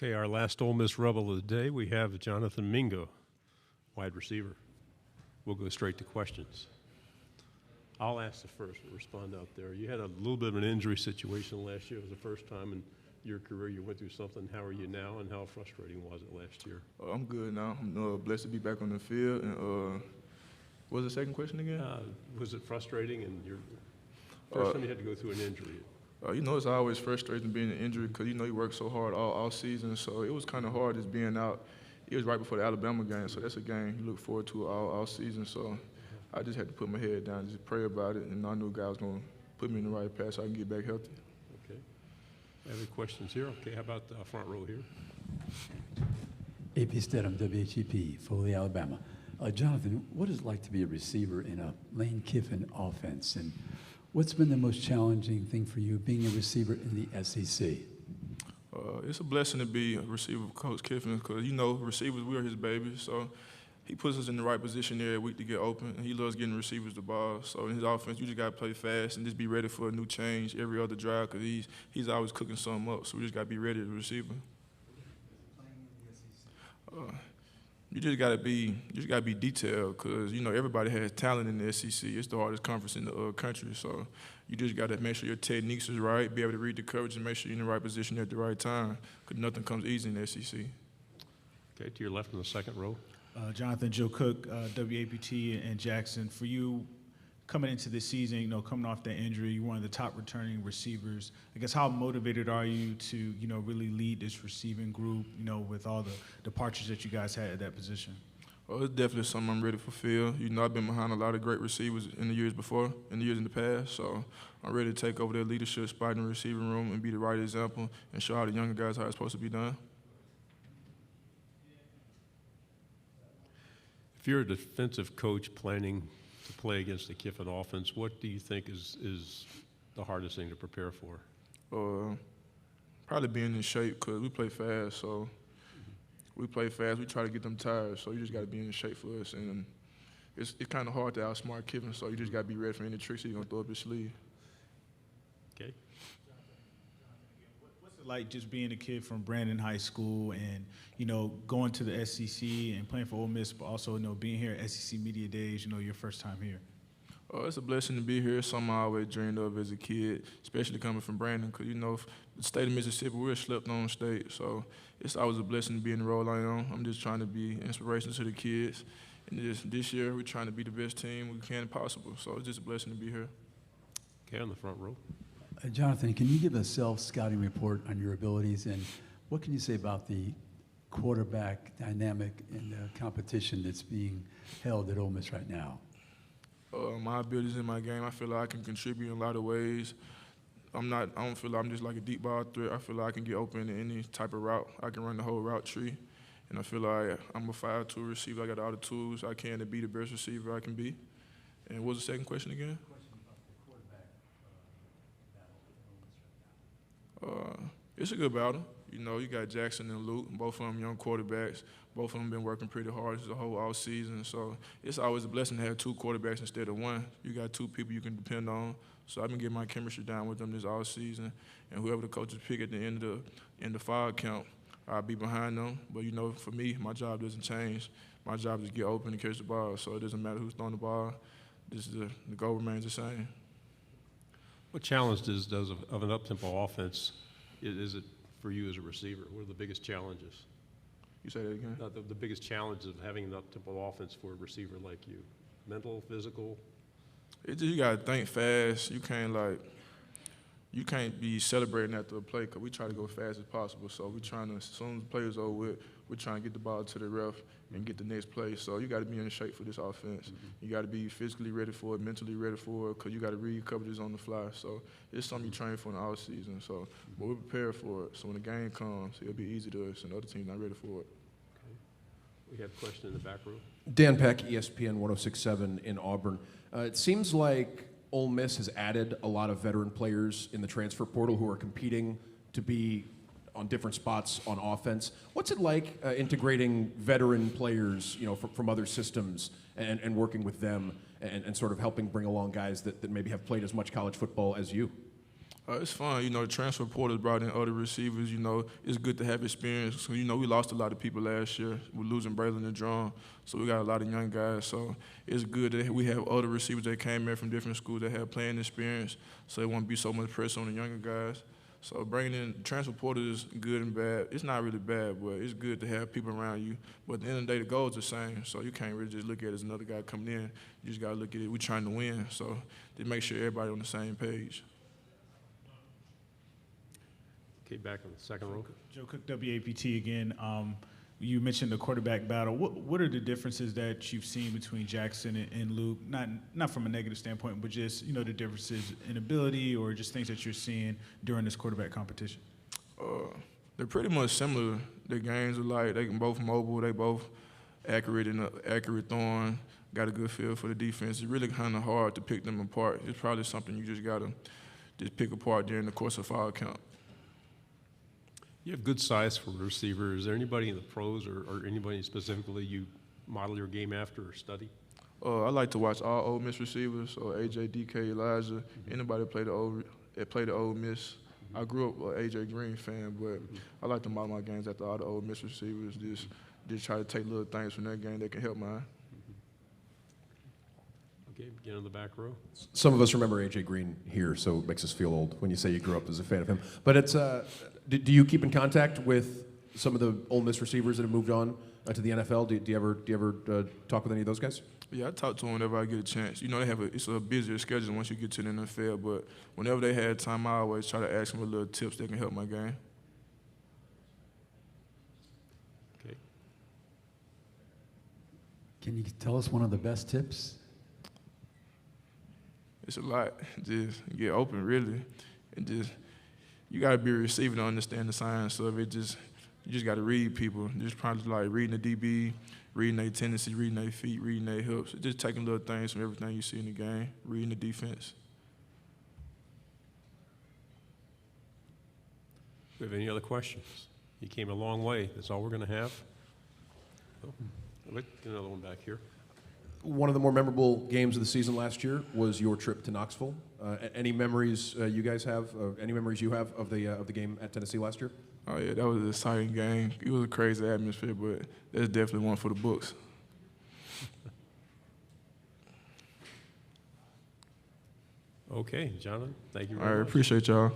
Okay, our last Ole Miss Rebel of the day, we have Jonathan Mingo, wide receiver. We'll go straight to questions. I'll ask the first. We'll respond out there. You had a little bit of an injury situation last year. It was the first time in your career you went through something. How are you now, and how frustrating was it last year? I'm good now. I'm blessed to be back on the field. And what was the second question again? Was it frustrating, and your first time you had to go through an injury? It's always frustrating being an injury because, you work so hard all season. So it was kind of hard just being out. It was right before the Alabama game, so that's a game you look forward to all season. So I just had to put my head down, just pray about it, and I knew God was going to put me in the right path so I can get back healthy. Okay. Any questions here? Okay, how about the front row here? AP Stedham, WHEP, Foley, Alabama. Jonathan, what is it like to be a receiver in a Lane Kiffin offense? And what's been the most challenging thing for you being a receiver in the SEC? It's a blessing to be a receiver with Coach Kiffin because, receivers, we are his babies. So he puts us in the right position every week to get open, and he loves getting receivers the ball. So in his offense, you just got to play fast and just be ready for a new change every other drive because he's always cooking something up. So we just got to be ready as a receiver. You just got to be detailed because, everybody has talent in the SEC. It's the hardest conference in the country. So you just got to make sure your techniques is right, be able to read the coverage, and make sure you're in the right position at the right time because nothing comes easy in the SEC. Okay, to your left in the second row. Jonathan Joe Cook, WAPT and Jackson. For you, coming into this season, coming off that injury, you're one of the top returning receivers. I guess how motivated are you to, really lead this receiving group, with all the departures that you guys had at that position? Well, it's definitely something I'm ready to fulfill. I've been behind a lot of great receivers in the years before, in the past, so I'm ready to take over their leadership spot in the receiving room and be the right example and show all the younger guys how it's supposed to be done. If you're a defensive coach planning to play against the Kiffin offense, what do you think is the hardest thing to prepare for? Probably being in shape because we play fast. So we play fast. We try to get them tired. So you just got to be in shape for us. And it's kind of hard to outsmart Kiffin. So you just got to be ready for any tricks he's gonna throw up his sleeve. Okay. What's it like just being a kid from Brandon High School and, going to the SEC and playing for Ole Miss, but also, being here at SEC Media Days, your first time here? It's a blessing to be here. It's something I always dreamed of as a kid, especially coming from Brandon, because, the state of Mississippi, we're a slept-on state. So it's always a blessing to be in the role I am. I'm just trying to be inspiration to the kids. And this year, we're trying to be the best team we can possible. So it's just a blessing to be here. Okay, on the front row. Jonathan, can you give a self-scouting report on your abilities, and what can you say about the quarterback dynamic and the competition that's being held at Ole Miss right now? My abilities in my game, I feel like I can contribute in a lot of ways. I don't feel like I'm just like a deep ball threat. I feel like I can get open in any type of route. I can run the whole route tree. And I feel like I'm a 5-tool receiver. I got all the tools I can to be the best receiver I can be. And what was the second question again? It's a good battle. You got Jackson and Luke, both of them young quarterbacks. Both of them been working pretty hard the whole all season. So it's always a blessing to have two quarterbacks instead of one. You got two people you can depend on. So I've been getting my chemistry down with them this all season. And whoever the coaches pick at the end of the fall count, I'll be behind them. But, for me, my job doesn't change. My job is to get open and catch the ball. So it doesn't matter who's throwing the ball. The goal remains the same. What challenges does of an up-tempo offense is it for you as a receiver? What are the biggest challenges? You say that again? The biggest challenge of having an up-tempo offense for a receiver like you? Mental, physical? You got to think fast. You can't be celebrating after a play because we try to go fast as possible. So we're trying to, as soon as the play is over with, we're trying to get the ball to the ref and get the next play. So you got to be in shape for this offense. Mm-hmm. You got to be physically ready for it, mentally ready for it, because you got to read coverages on the fly. So it's something you train for in the off season. So, but we're prepared for it. So when the game comes, it'll be easy to us, and the other team's not ready for it. Okay. We have a question in the back row. Dan Peck, ESPN 106.7 in Auburn. It seems like Ole Miss has added a lot of veteran players in the transfer portal who are competing to be on different spots on offense. What's it like integrating veteran players, from other systems and working with them and sort of helping bring along guys that maybe have played as much college football as you? It's fun. You know, the transfer portal has brought in other receivers. You know, it's good to have experience. So, you know, we lost a lot of people last year. We're losing Braylon and Drum. So we got a lot of young guys. So it's good that we have other receivers that came in from different schools that have playing experience. So it won't be so much pressure on the younger guys. So bringing in transfer portal is good and bad. It's not really bad, but it's good to have people around you. But at the end of the day, the goal is the same. So you can't really just look at it as another guy coming in. You just got to look at it. We're trying to win. So to make sure everybody on the same page. Okay, back on the second row. Joe Cook, WAPT again. You mentioned the quarterback battle. What are the differences that you've seen between Jackson and Luke? Not from a negative standpoint, but just the differences in ability or just things that you're seeing during this quarterback competition. They're pretty much similar. Their games are like they can both mobile. They both accurate throwing. Got a good feel for the defense. It's really kind of hard to pick them apart. It's probably something you just gotta pick apart during the course of fall camp. You have good size for a receiver. Is there anybody in the pros or anybody specifically you model your game after or study? I like to watch all Ole Miss receivers, so AJ, DK, Elijah, anybody that play the Ole Miss. I grew up an AJ Green fan, but I like to model my games after all the Ole Miss receivers. Just try to take little things from their game that can help mine. Okay, get on the back row. Some of us remember AJ Green here, so it makes us feel old when you say you grew up as a fan of him. But it's do you keep in contact with some of the Ole Miss receivers that have moved on to the NFL? Do you ever talk with any of those guys? Yeah, I talk to them whenever I get a chance. You know, it's a busier schedule once you get to the NFL, but whenever they had time, I always try to ask them a little tips that can help my game. Okay. Can you tell us one of the best tips? It's a lot. Just get open, really, and you got to be a receiver to understand the science of it. You just got to read people. Just probably like reading the DB, reading their tendency, reading their feet, reading their hips. Just taking little things from everything you see in the game, reading the defense. Do we have any other questions? You came a long way. That's all we're going to have. Oh, get another one back here. One of the more memorable games of the season last year was your trip to Knoxville. Any memories you guys have? Any memories you have of the game at Tennessee last year? Oh yeah, that was an exciting game. It was a crazy atmosphere, but that's definitely one for the books. Okay, Jonathan, thank you All very right, much. appreciate y'all.